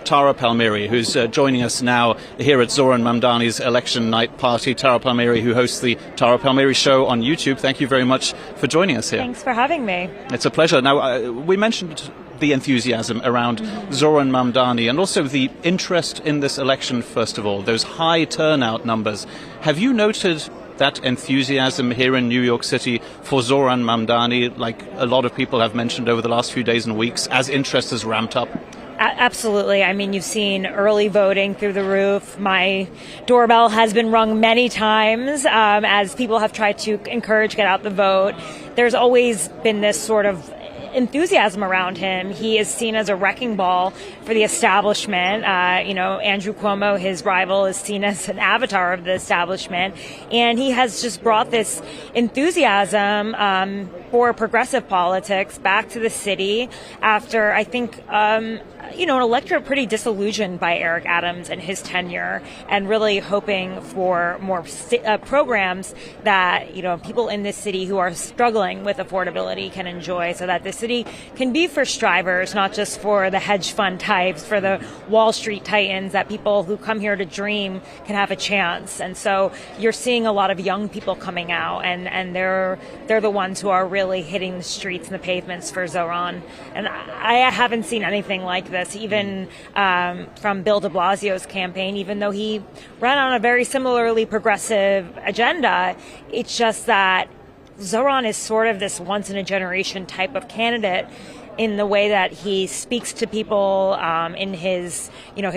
Tara Palmeri, who's joining us now here at Zohran Mamdani's election night party. Tara Palmeri, who hosts the Tara Palmeri Show on YouTube. Thank you very much for joining us here. Thanks for having me. It's a pleasure. Now, we mentioned the enthusiasm around Zohran Mamdani and also the interest in this election, first of all, those high turnout numbers. Have you noted that enthusiasm here in New York City for Zohran Mamdani, like a lot of people have mentioned over the last few days and weeks, as interest has ramped up? Absolutely. I mean, you've seen early voting through the roof. My doorbell has been rung many times as people have tried to encourage get out the vote. There's always been this sort of enthusiasm around him. He is seen as a wrecking ball for the establishment. Andrew Cuomo, his rival, is seen as an avatar of the establishment. And he has just brought this enthusiasm for progressive politics back to the city after, I think, an electorate pretty disillusioned by Eric Adams and his tenure, and really hoping for more programs that, people in this city who are struggling with affordability can enjoy, so that the city can be for strivers, not just for the hedge fund types, for the Wall Street titans, that people who come here to dream can have a chance. And so you're seeing a lot of young people coming out, and they're the ones who are really hitting the streets and the pavements for Zohran. And I haven't seen anything like this, even from Bill de Blasio's campaign, even though he ran on a very similarly progressive agenda. It's just that Zohran is sort of this once-in-a-generation type of candidate in the way that he speaks to people in his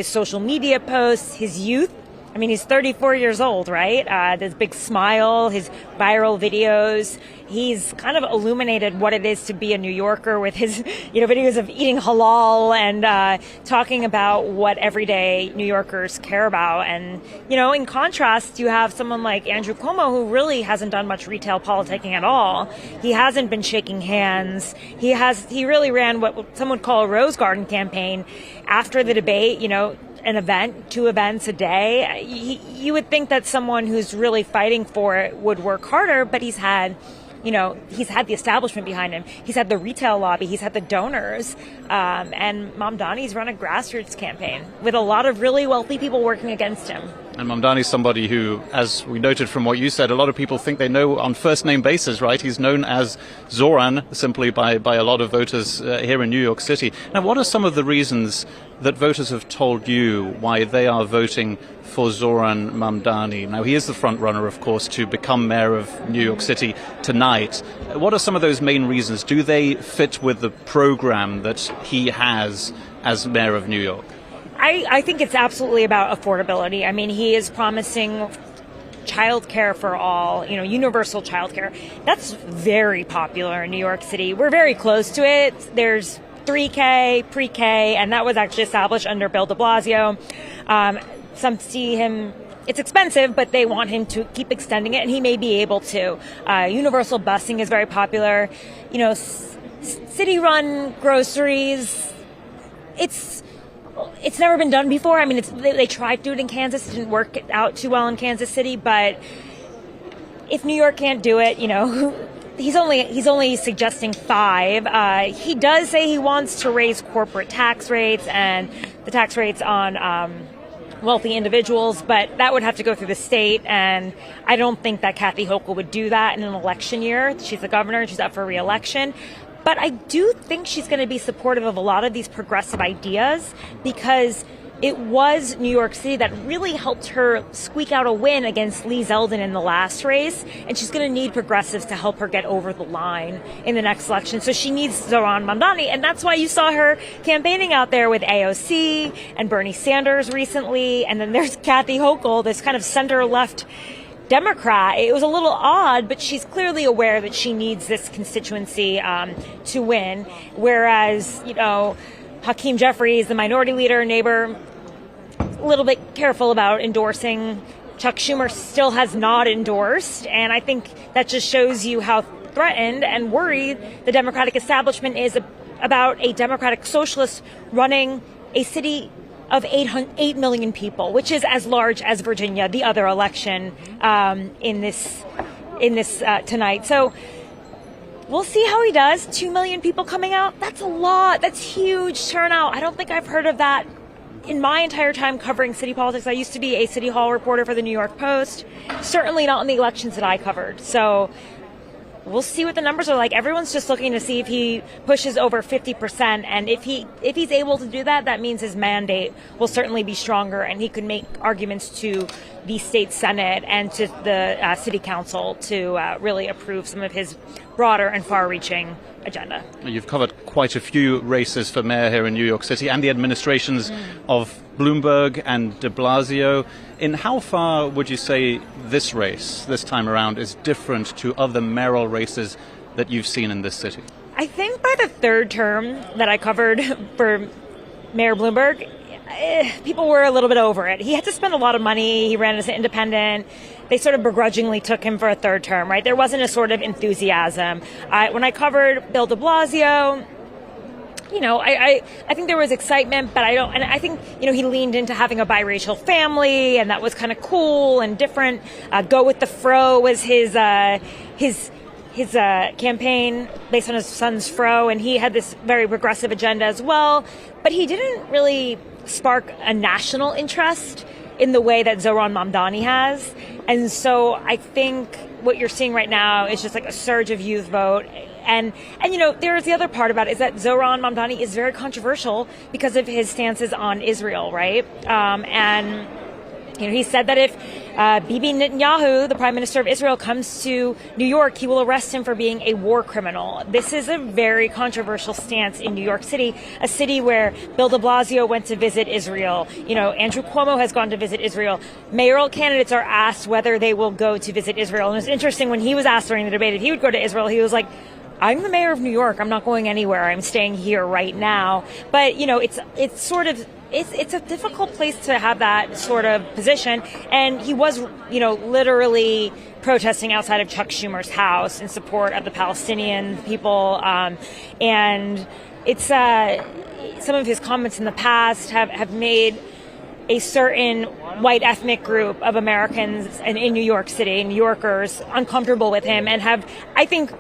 social media posts, his youth. I mean, he's 34 years old, right? This big smile, his viral videos. He's kind of illuminated what it is to be a New Yorker with his, videos of eating halal and talking about what everyday New Yorkers care about. And, in contrast, you have someone like Andrew Cuomo, who really hasn't done much retail politicking at all. He hasn't been shaking hands. He really ran what some would call a Rose Garden campaign after the debate, an event, 2 events a day. You would think that someone who's really fighting for it would work harder, but he's had the establishment behind him. He's had the retail lobby. He's had the donors. And Mamdani's run a grassroots campaign with a lot of really wealthy people working against him. And Mamdani's somebody who, as we noted from what you said, a lot of people think they know on first-name basis, right? He's known as Zohran simply by a lot of voters here in New York City. Now, what are some of the reasons that voters have told you why they are voting for Zohran Mamdani? Now, he is the front runner, of course, to become mayor of New York City tonight. What are some of those main reasons? Do they fit with the program that he has as mayor of New York? I think it's absolutely about affordability. I mean, he is promising childcare for all, universal childcare. That's very popular in New York City. We're very close to it. There's 3K, pre-K, and that was actually established under Bill de Blasio. Some see him, it's expensive, but they want him to keep extending it, and he may be able to. Universal busing is very popular. City-run groceries, it's never been done before. I mean, they tried to do it in Kansas. It didn't work out too well in Kansas City. But if New York can't do it, he's only suggesting 5. He does say he wants to raise corporate tax rates and the tax rates on wealthy individuals, but that would have to go through the state. And I don't think that Kathy Hochul would do that in an election year. She's the governor and she's up for reelection. But I do think she's going to be supportive of a lot of these progressive ideas, because it was New York City that really helped her squeak out a win against Lee Zeldin in the last race. And she's going to need progressives to help her get over the line in the next election. So she needs Zohran Mamdani. And that's why you saw her campaigning out there with AOC and Bernie Sanders recently. And then there's Kathy Hochul, this kind of center-left Democrat. It was a little odd, but she's clearly aware that she needs this constituency to win. Whereas, Hakeem Jeffries, the minority leader, neighbor, a little bit careful about endorsing. Chuck Schumer still has not endorsed. And I think that just shows you how threatened and worried the Democratic establishment is about a Democratic socialist running a city of 8 million people, which is as large as Virginia, the other election in this tonight. So we'll see how he does. 2 million people coming out. That's a lot. That's huge turnout. I don't think I've heard of that in my entire time covering city politics, I used to be a City Hall reporter for the New York Post, certainly not in the elections that I covered. So we'll see what the numbers are like. Everyone's just looking to see if he pushes over 50%. And if he's able to do that, that means his mandate will certainly be stronger, and he could make arguments to the state Senate and to the city council to really approve some of his broader and far-reaching agenda. You've covered quite a few races for mayor here in New York City and the administrations of Bloomberg and de Blasio. In how far would you say this race, this time around, is different to other mayoral races that you've seen in this city? I think by the third term that I covered for Mayor Bloomberg, people were a little bit over it. He had to spend a lot of money. He ran as an independent. They sort of begrudgingly took him for a third term, right? There wasn't a sort of enthusiasm. When I covered Bill de Blasio, I think there was excitement, but I think, he leaned into having a biracial family, and that was kind of cool and different. Go with the fro was his campaign based on his son's fro, and he had this very progressive agenda as well. But he didn't really spark a national interest in the way that Zohran Mamdani has. And so I think what you're seeing right now is just like a surge of youth vote. And there's the other part about it is that Zohran Mamdani is very controversial because of his stances on Israel, right? He said that if Bibi Netanyahu, the Prime Minister of Israel, comes to New York, he will arrest him for being a war criminal. This is a very controversial stance in New York City, a city where Bill de Blasio went to visit Israel. Andrew Cuomo has gone to visit Israel. Mayoral candidates are asked whether they will go to visit Israel. And it's interesting, when he was asked during the debate if he would go to Israel, he was like, I'm the mayor of New York. I'm not going anywhere. I'm staying here right now. But, it's a difficult place to have that sort of position. And he was, literally protesting outside of Chuck Schumer's house in support of the Palestinian people. And it's some of his comments in the past have made a certain white ethnic group of Americans in New York City, New Yorkers, uncomfortable with him, and have, I think,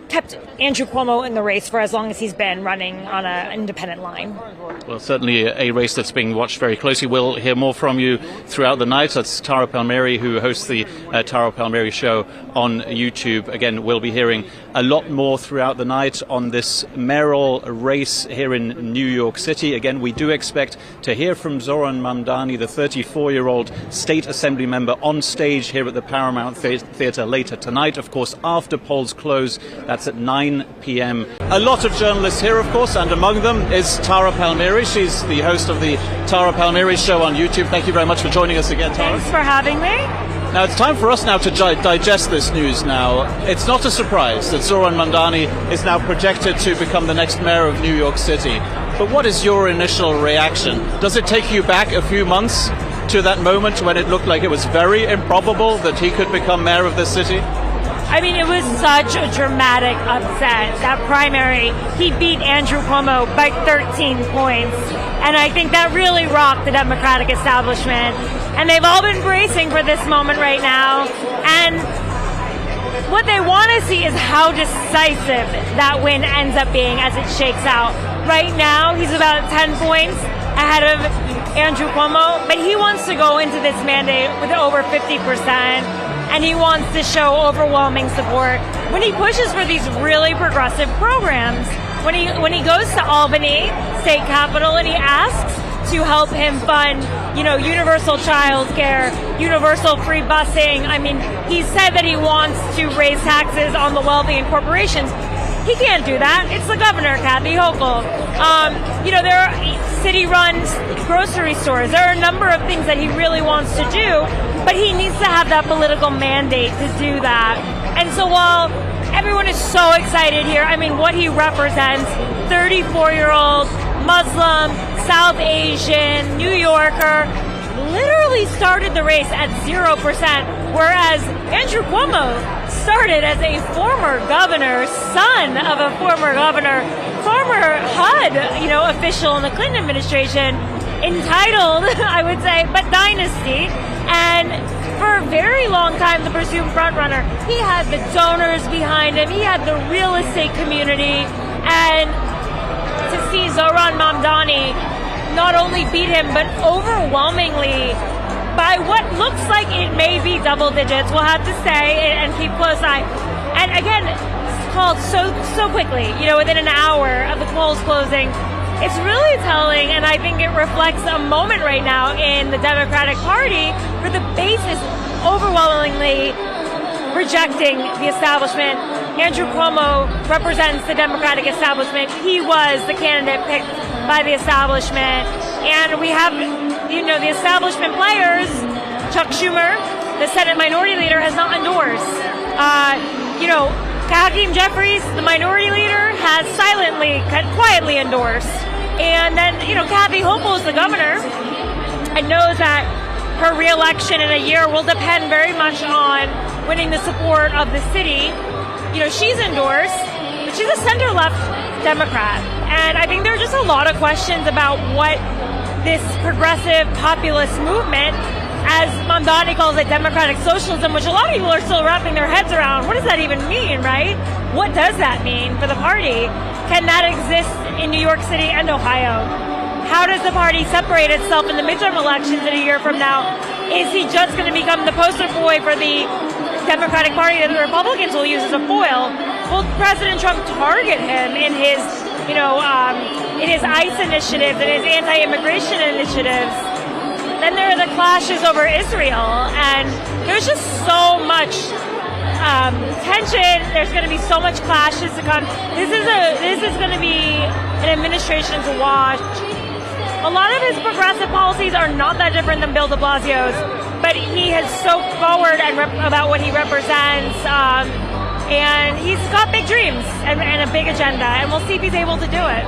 kept Andrew Cuomo in the race for as long as he's been running on an independent line. Well, certainly a race that's being watched very closely. We'll hear more from you throughout the night. That's Tara Palmeri, who hosts the Tara Palmeri Show on YouTube. Again, we'll be hearing a lot more throughout the night on this mayoral race here in New York City. Again, we do expect to hear from Zohran Mamdani, the 34-year-old state assembly member, on stage here at the Paramount Theater later tonight. Of course, after polls close, that's at 9 p.m. A lot of journalists here, of course, and among them is Tara Palmeri. She's the host of the Tara Palmeri Show on YouTube. Thank you very much for joining us again, Tara. Thanks for having me. Now, it's time for us now to digest this news now. It's not a surprise that Zohran Mamdani is now projected to become the next mayor of New York City. But what is your initial reaction? Does it take you back a few months to that moment when it looked like it was very improbable that he could become mayor of this city? I mean, it was such a dramatic upset. That primary, he beat Andrew Cuomo by 13 points. And I think that really rocked the Democratic establishment. And they've all been bracing for this moment right now. And what they want to see is how decisive that win ends up being as it shakes out. Right now, he's about 10 points ahead of Andrew Cuomo, but he wants to go into this mandate with over 50%. And he wants to show overwhelming support when he pushes for these really progressive programs. When he goes to Albany, state capital, and he asks to help him fund, universal childcare, universal free busing. I mean, he said that he wants to raise taxes on the wealthy and corporations. He can't do that. It's the governor, Kathy Hochul. There are city-run grocery stores. There are a number of things that he really wants to do, but he needs to have that political mandate to do that. And so while everyone is so excited here, I mean, what he represents, 34-year-old Muslim, South Asian, New Yorker, literally started the race at 0%, whereas Andrew Cuomo started as a former governor, son of a former governor, former HUD, official in the Clinton administration, entitled, I would say, but dynasty. And for a very long time, the presumed frontrunner, he had the donors behind him, he had the real estate community, and to see Zohran Mamdani not only beat him, but overwhelmingly by what looks like it may be double digits. We'll have to say and keep close eye. And again, it's called so quickly, within an hour of the polls closing. It's really telling, and I think it reflects a moment right now in the Democratic Party where the base is overwhelmingly rejecting the establishment. Andrew Cuomo represents the Democratic establishment. He was the candidate picked by the establishment. And we have, the establishment players. Chuck Schumer, the Senate Minority Leader, has not endorsed. Hakeem Jeffries, the Minority Leader, has quietly endorsed. And then, Kathy Hochul is the governor and knows that her reelection in a year will depend very much on winning the support of the city. She's endorsed, but she's a center-left Democrat. And I think there are just a lot of questions about what this progressive populist movement, as Mamdani calls it, democratic socialism, which a lot of people are still wrapping their heads around. What does that even mean, right? What does that mean for the party? Can that exist in New York City and Ohio? How does the party separate itself in the midterm elections in a year from now? Is he just going to become the poster boy for the Democratic Party that the Republicans will use as a foil? Will President Trump target him in his, in his ICE initiatives and his anti-immigration initiatives? Then there are the clashes over Israel, and there's just so much tension. There's going to be so much clashes to come. This is going to be an administration to watch. A lot of his progressive policies are not that different than Bill de Blasio's, but he is so forward about what he represents, and he's got big dreams and a big agenda, and we'll see if he's able to do it.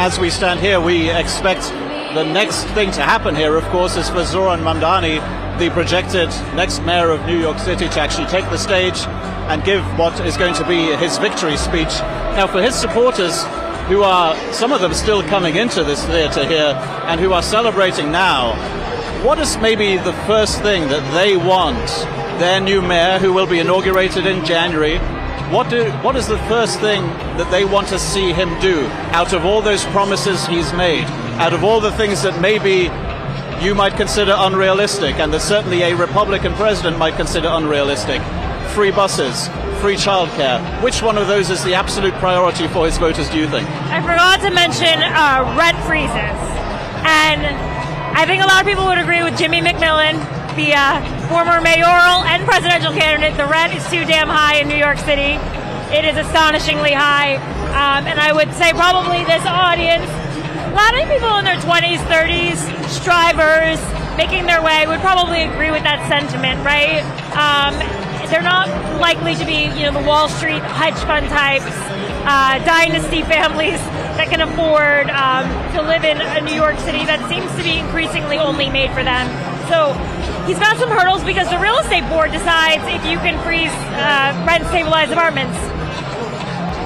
As we stand here, we expect the next thing to happen here, of course, is for Zohran Mamdani, the projected next mayor of New York City, to actually take the stage and give what is going to be his victory speech. Now, for his supporters, who are, some of them still coming into this theater here, and who are celebrating now, what is maybe the first thing that they want their new mayor, who will be inaugurated in January, what is the first thing that they want to see him do out of all those promises he's made, out of all the things that maybe you might consider unrealistic, and that certainly a Republican president might consider unrealistic? Free buses, free childcare. Which one of those is the absolute priority for his voters, do you think? I forgot to mention rent freezes. And I think a lot of people would agree with Jimmy McMillan, the former mayoral and presidential candidate. The rent is too damn high in New York City. It is astonishingly high. And I would say probably this audience, a lot of people in their 20s, 30s, strivers, making their way, would probably agree with that sentiment, right? They're not likely to be, the Wall Street hedge fund types, dynasty families that can afford to live in a New York City that seems to be increasingly only made for them. So he's got some hurdles because the real estate board decides if you can freeze rent-stabilized apartments.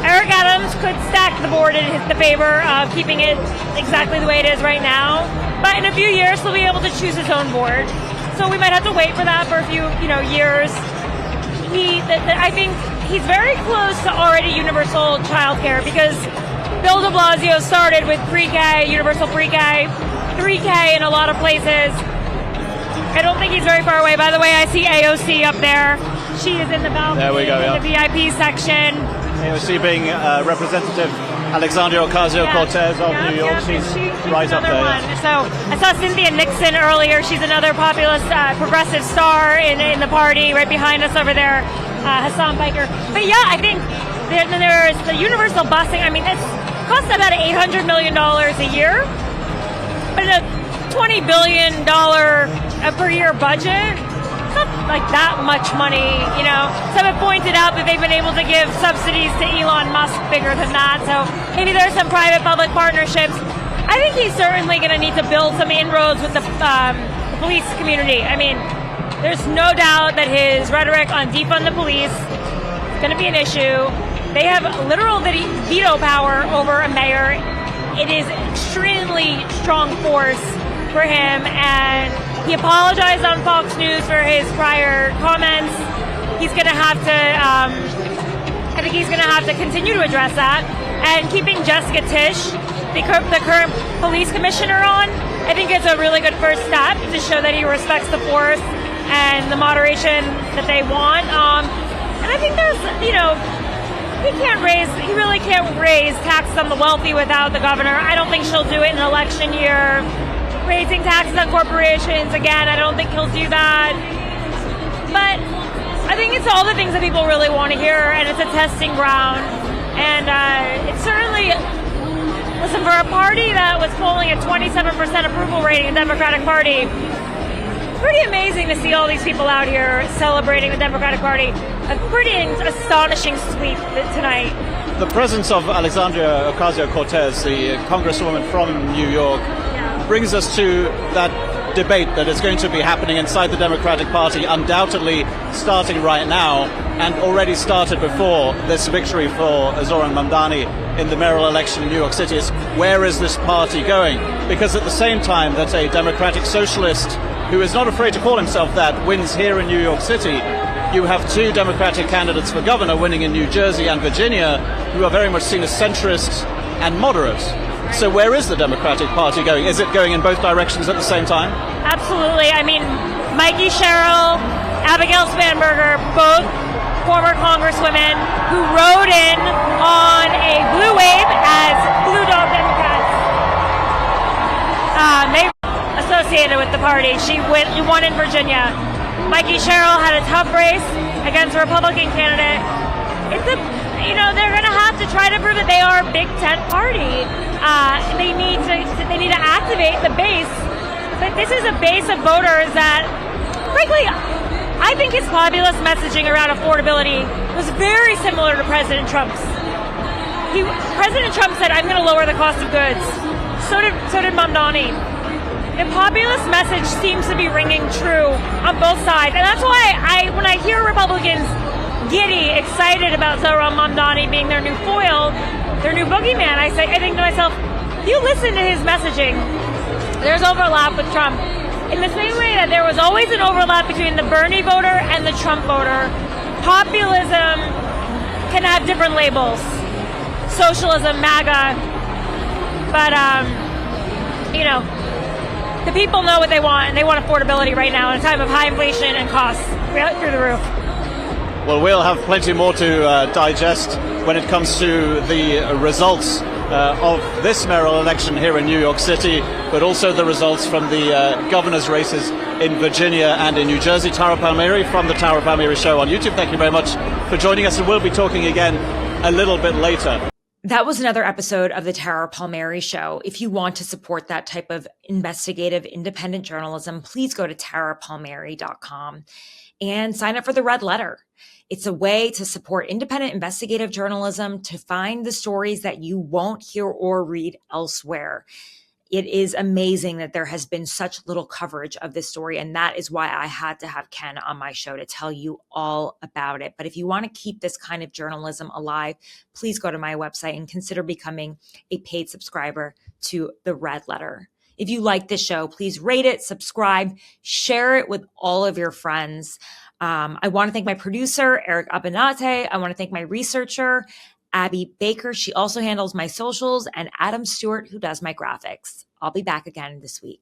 Eric Adams could stack the board in the favor of keeping it exactly the way it is right now. But in a few years, he'll be able to choose his own board. So we might have to wait for that for a few, years. I think he's very close to already universal childcare because Bill de Blasio started with pre-K, universal pre-K, 3K in a lot of places. I don't think he's very far away. By the way, I see AOC up there. She is in the balcony, there we go, in the VIP section. AOC being Representative Alexandria Ocasio-Cortez of New York. She's right up there. One. So I saw Cynthia Nixon earlier. She's another populist, progressive star in the party right behind us over there, Hasan Piker. But yeah, I think there's the universal busing. I mean, it costs about $800 million a year. But in a $20 billion per year budget, it's not like that much money, Some have pointed out that they've been able to give subsidies to Elon Musk bigger than that. So maybe there's some private-public partnerships. I think he's certainly going to need to build some inroads with the police community. I mean, there's no doubt that his rhetoric on defund the police is going to be an issue. They have literal veto power over a mayor. It is extremely strong force for him, and he apologized on Fox News for his prior comments. He's going to have to, I think he's going to have to continue to address that. And keeping Jessica Tisch the current police commissioner on. I think it's a really good first step to show that he respects the force and the moderation that they want. And I think there's, he really can't raise taxes on the wealthy without the governor. I don't think she'll do it in an election year. Raising taxes on corporations, again, I don't think he'll do that. But I think it's all the things that people really want to hear, and it's a testing ground. And it's certainly, listen, for a party that was polling at 27% approval rating, the Democratic Party, it's pretty amazing to see all these people out here celebrating the Democratic Party. A pretty astonishing sweep tonight. The presence of Alexandria Ocasio-Cortez, the congresswoman from New York, brings us to that debate that is going to be happening inside the Democratic Party, undoubtedly starting right now and already started before this victory for Zohran Mamdani in the mayoral election in New York City. Is where is this party going? Because at the same time that a democratic socialist who is not afraid to call himself that wins here in New York City, you have two Democratic candidates for governor winning in New Jersey and Virginia who are very much seen as centrist and moderate. So where is the Democratic Party going? Is it going in both directions at the same time? Absolutely. I mean, Mikey Sherrill, Abigail Spanberger, both former congresswomen who rode in on a blue wave as Blue Dog Democrats. They associated with the party. She won in Virginia. Mikey Sherrill had a tough race against a Republican candidate. They're going to have to try to prove that they are a Big Tent party. They need to activate the base, but this is a base of voters that, frankly, I think his populist messaging around affordability was very similar to President Trump's. President Trump said, "I'm going to lower the cost of goods." So did Mamdani. The populist message seems to be ringing true on both sides, and that's why when I hear Republicans giddy, excited about Zohran Mamdani being their new foil, their new boogeyman, I think to myself, if you listen to his messaging, there's overlap with Trump. In the same way that there was always an overlap between the Bernie voter and the Trump voter, populism can have different labels. Socialism, MAGA, but, the people know what they want, and they want affordability right now in a time of high inflation and costs through the roof. Well, we'll have plenty more to digest when it comes to the results of this mayoral election here in New York City, but also the results from the governor's races in Virginia and in New Jersey. Tara Palmeri from the Tara Palmeri Show on YouTube, thank you very much for joining us, and we'll be talking again a little bit later. That was another episode of the Tara Palmeri Show. If you want to support that type of investigative, independent journalism, please go to tarapalmeri.com and sign up for the Red Letter. It's a way to support independent investigative journalism, to find the stories that you won't hear or read elsewhere. It is amazing that there has been such little coverage of this story, and that is why I had to have Ken on my show to tell you all about it. But if you want to keep this kind of journalism alive, please go to my website and consider becoming a paid subscriber to the Red Letter. If you like this show, please rate it, subscribe, share it with all of your friends. I want to thank my producer, Eric Abinate. I want to thank my researcher, Abby Baker. She also handles my socials, and Adam Stewart, who does my graphics. I'll be back again this week.